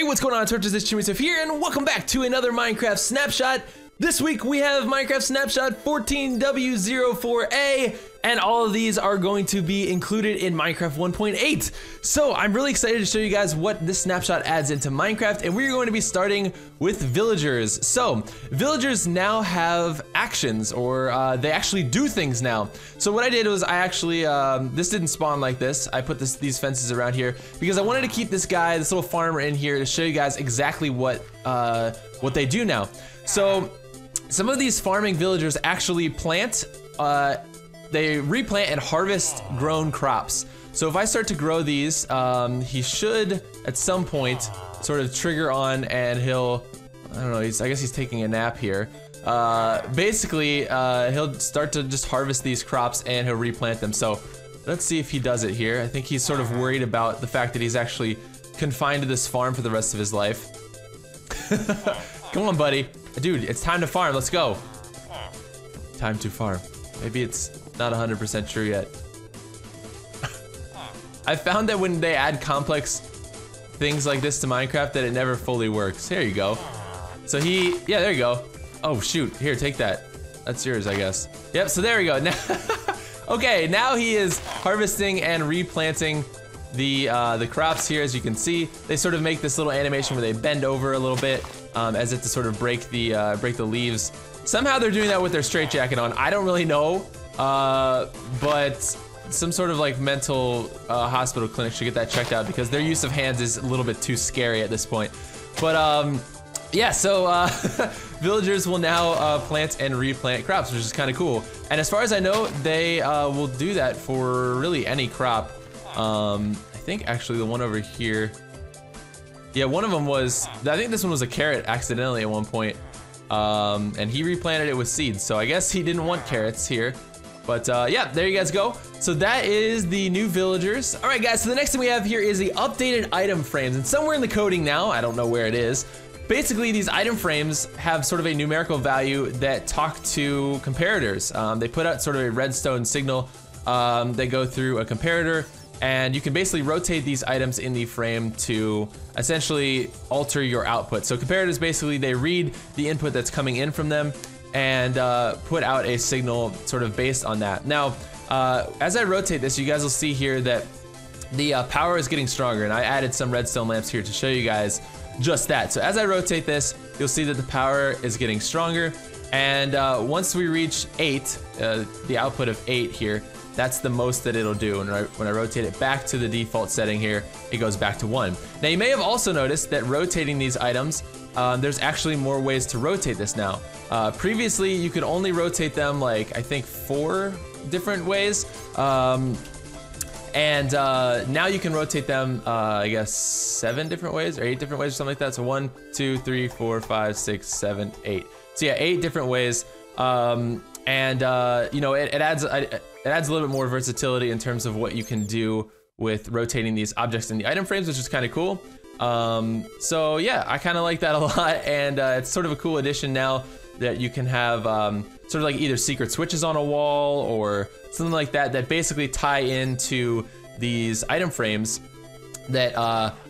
what's going on, Torches? It's Jimmy here, and welcome back to another Minecraft Snapshot. This week we have Minecraft Snapshot 14w04a, and all of these are going to be included in Minecraft 1.8. So I'm really excited to show you guys what this snapshot adds into Minecraft, and we're going to be starting with villagers. So villagers now have actions, or they actually do things now. So what I did was I actually, this didn't spawn like this. I put these fences around here because I wanted to keep this guy, this little farmer in here to show you guys exactly what they do now. So some of these farming villagers actually plant, they replant and harvest grown crops. So if I start to grow these, he should at some point sort of trigger on, and he'll, I don't know, I guess he's taking a nap here. Basically, he'll start to just harvest these crops and he'll replant them. So let's see if he does it here. I think he's sort of worried about the fact that he's actually confined to this farm for the rest of his life. Come on, buddy. Dude, it's time to farm. Let's go. Time to farm. Maybe it's not 100% true yet. I found that when they add complex things like this to Minecraft that it never fully works. Here you go. So yeah, there you go. Oh shoot, here, take that. That's yours, I guess. Yep, so there we go. Now, okay, now he is harvesting and replanting the crops here. As you can see, they sort of make this little animation where they bend over a little bit as if to sort of break the leaves. Somehow they're doing that with their straitjacket on. I don't really know, but some sort of like mental hospital clinic should get that checked out because their use of hands is a little bit too scary at this point. But yeah, so villagers will now plant and replant crops, which is kind of cool. And as far as I know, they will do that for really any crop. I think actually the one over here, yeah, one of them was, I think this one was a carrot accidentally at one point. And he replanted it with seeds, so I guess he didn't want carrots here. But yeah, there you guys go. So that is the new villagers. All right, guys, so the next thing we have here is the updated item frames. And somewhere in the coding now, I don't know where it is, basically these item frames have sort of a numerical value that talk to comparators. They put out sort of a redstone signal. They go through a comparator, and you can basically rotate these items in the frame to essentially alter your output. So comparators, basically, they read the input that's coming in from them and put out a signal sort of based on that. Now, as I rotate this, you guys will see here that the power is getting stronger, and I added some redstone lamps here to show you guys just that. So as I rotate this, you'll see that the power is getting stronger, and once we reach 8, the output of 8 here, that's the most that it'll do. And when I rotate it back to the default setting here, it goes back to 1. Now you may have also noticed that rotating these items, there's actually more ways to rotate this now. Previously, you could only rotate them like, I think 4 different ways. And now you can rotate them, I guess 7 different ways or 8 different ways or something like that. So 1, 2, 3, 4, 5, 6, 7, 8. So yeah, 8 different ways. You know, it adds a little bit more versatility in terms of what you can do with rotating these objects in the item frames, which is kind of cool. So yeah, I kind of like that a lot, and it's sort of a cool addition now that you can have sort of like either secret switches on a wall or something like that that basically tie into these item frames that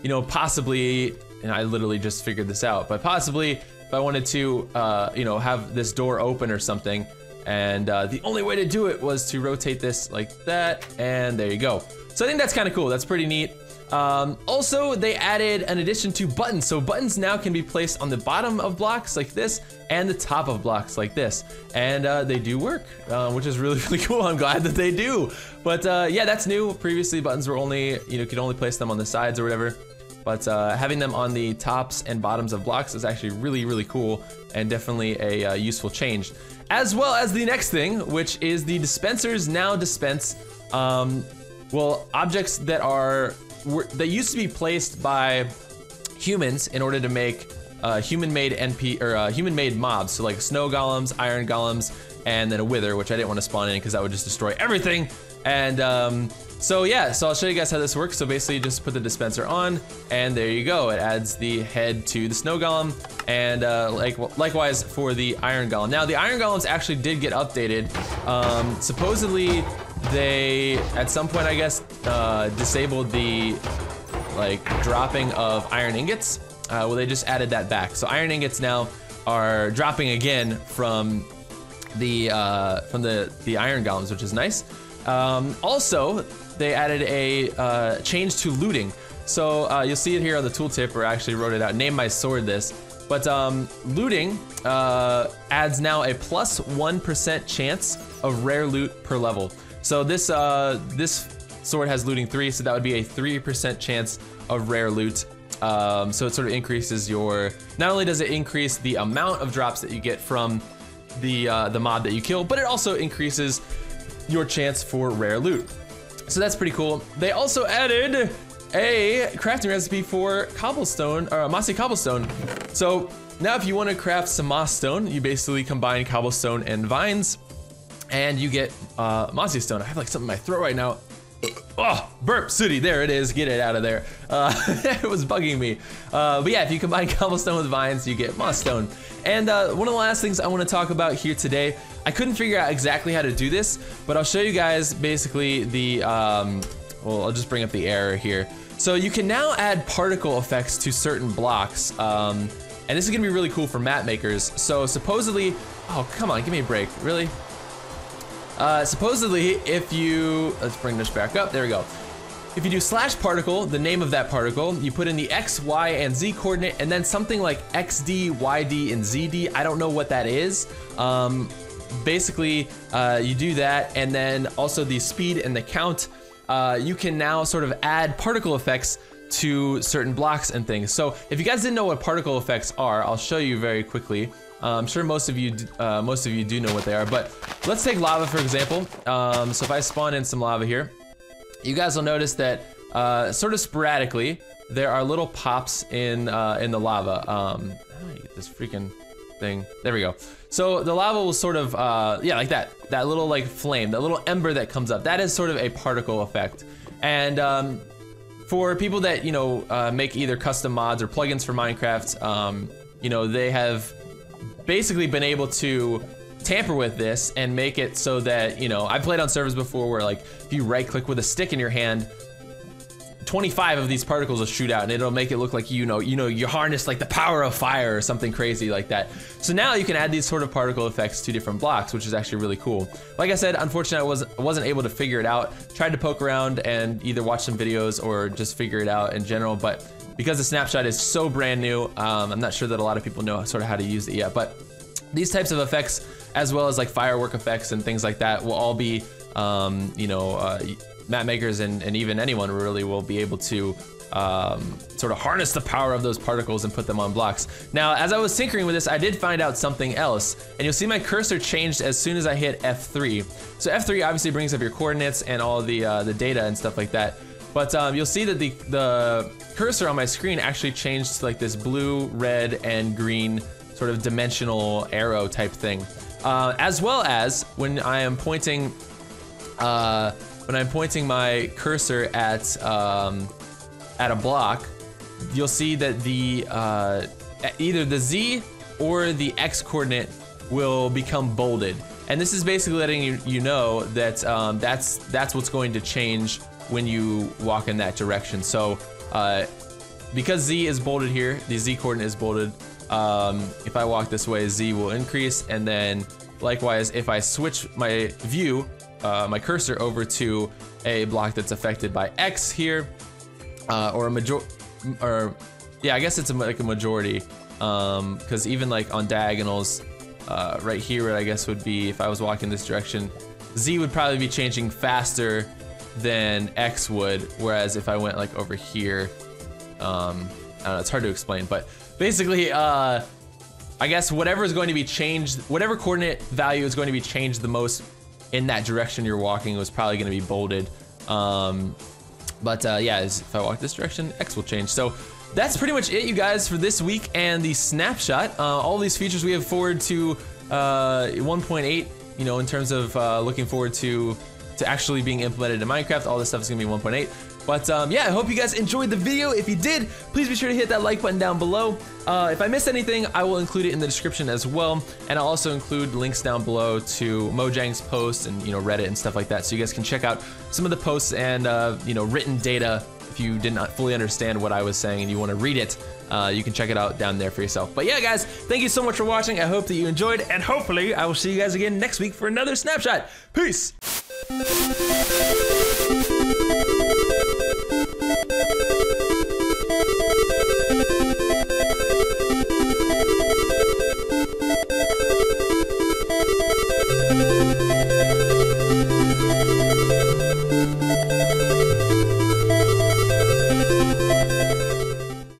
you know, possibly, and I literally just figured this out, but possibly if I wanted to you know, have this door open or something, and the only way to do it was to rotate this like that, and there you go. So I think that's kind of cool. That's pretty neat. Also, they added an addition to buttons. So buttons now can be placed on the bottom of blocks like this and the top of blocks like this. And they do work, which is really, really cool. I'm glad that they do. But yeah, that's new. Previously, buttons were only, you know, could only place them on the sides or whatever. But having them on the tops and bottoms of blocks is actually really, really cool and definitely a useful change. As well as the next thing, which is the dispensers now dispense, well, objects that that used to be placed by humans in order to make human-made human-made mobs. So like snow golems, iron golems, and then a wither, which I didn't want to spawn in because that would just destroy everything. And so yeah, so I'll show you guys how this works. So basically, you just put the dispenser on, and there you go. It adds the head to the snow golem, and likewise for the iron golem. Now the iron golems actually did get updated. Supposedly, they at some point, I guess, disabled the like dropping of iron ingots. well, they just added that back. So iron ingots now are dropping again from the iron golems, which is nice. Also, they added a change to looting. So you'll see it here on the tooltip, or I actually wrote it out. Name my sword this. But looting adds now a plus 1% chance of rare loot per level. So this sword has looting 3, so that would be a 3% chance of rare loot. So it sort of increases your, not only does it increase the amount of drops that you get from the mob that you kill, but it also increases your chance for rare loot. So that's pretty cool. They also added a crafting recipe for cobblestone, or mossy cobblestone. So now if you want to craft some moss stone, you basically combine cobblestone and vines, and you get mossy stone. I have like something in my throat right now. Oh, burp city, there it is, get it out of there. It was bugging me. But yeah, if you combine cobblestone with vines, you get moss stone. And one of the last things I want to talk about here today, I couldn't figure out exactly how to do this, but I'll show you guys basically the, well, I'll just bring up the error here. So you can now add particle effects to certain blocks, and this is gonna be really cool for map makers. So supposedly, oh, come on, give me a break, really? Supposedly, if you, let's bring this back up, there we go. If you do slash particle, the name of that particle, you put in the X, Y, and Z coordinate, and then something like XD, YD, and ZD, I don't know what that is. Basically, you do that, and then also the speed and the count, you can now sort of add particle effects to certain blocks and things. So if you guys didn't know what particle effects are, I'll show you very quickly. I'm sure most of you do know what they are, but let's take lava for example. So if I spawn in some lava here, you guys will notice that sort of sporadically there are little pops in the lava. How do I get this freaking thing? There we go. So the lava will sort of yeah, like that little like flame, that little ember that comes up. That is sort of a particle effect. And for people that make either custom mods or plugins for Minecraft, they have basically been able to tamper with this and make it so that, I played on servers before where like if you right click with a stick in your hand, 25 of these particles will shoot out and it'll make it look like you harness like the power of fire or something crazy like that. So now you can add these sort of particle effects to different blocks, which is actually really cool. Like I said, unfortunately I wasn't able to figure it out. Tried to poke around and either watch some videos or just figure it out in general, but because the Snapshot is so brand new, I'm not sure that a lot of people know sort of how to use it yet. But these types of effects, as well as like firework effects and things like that, will all be, map makers and even anyone really will be able to sort of harness the power of those particles and put them on blocks. Now, as I was tinkering with this, I did find out something else, and you'll see my cursor changed as soon as I hit F3. So F3 obviously brings up your coordinates and all the data and stuff like that. But you'll see that the cursor on my screen actually changed to like this blue, red, and green sort of dimensional arrow type thing. As well as when I am pointing my cursor at a block, you'll see that the either the Z or the X coordinate will become bolded, and this is basically letting you know that that's what's going to change when you walk in that direction. So because Z is bolded here, the Z coordinate is bolded. If I walk this way, Z will increase, and then likewise if I switch my view, my cursor over to a block that's affected by X here, or yeah, I guess it's like a majority, because even like on diagonals, right here, I guess would be, if I was walking this direction, Z would probably be changing faster than X would, whereas if I went like over here, I don't know, it's hard to explain, but basically, I guess whatever is going to be changed, whatever coordinate value is going to be changed the most in that direction you're walking was probably going to be bolded. Yeah, if I walk this direction, X will change. So that's pretty much it, you guys, for this week and the Snapshot. All these features we have forward to 1.8, in terms of looking forward to actually being implemented in Minecraft. All this stuff is gonna be 1.8. But yeah, I hope you guys enjoyed the video. If you did, please be sure to hit that like button down below. If I missed anything, I will include it in the description as well. And I'll also include links down below to Mojang's posts and Reddit and stuff like that, so you guys can check out some of the posts and written data if you did not fully understand what I was saying and you want to read it. you can check it out down there for yourself. But yeah, guys, thank you so much for watching. I hope that you enjoyed, and hopefully I will see you guys again next week for another Snapshot. Peace.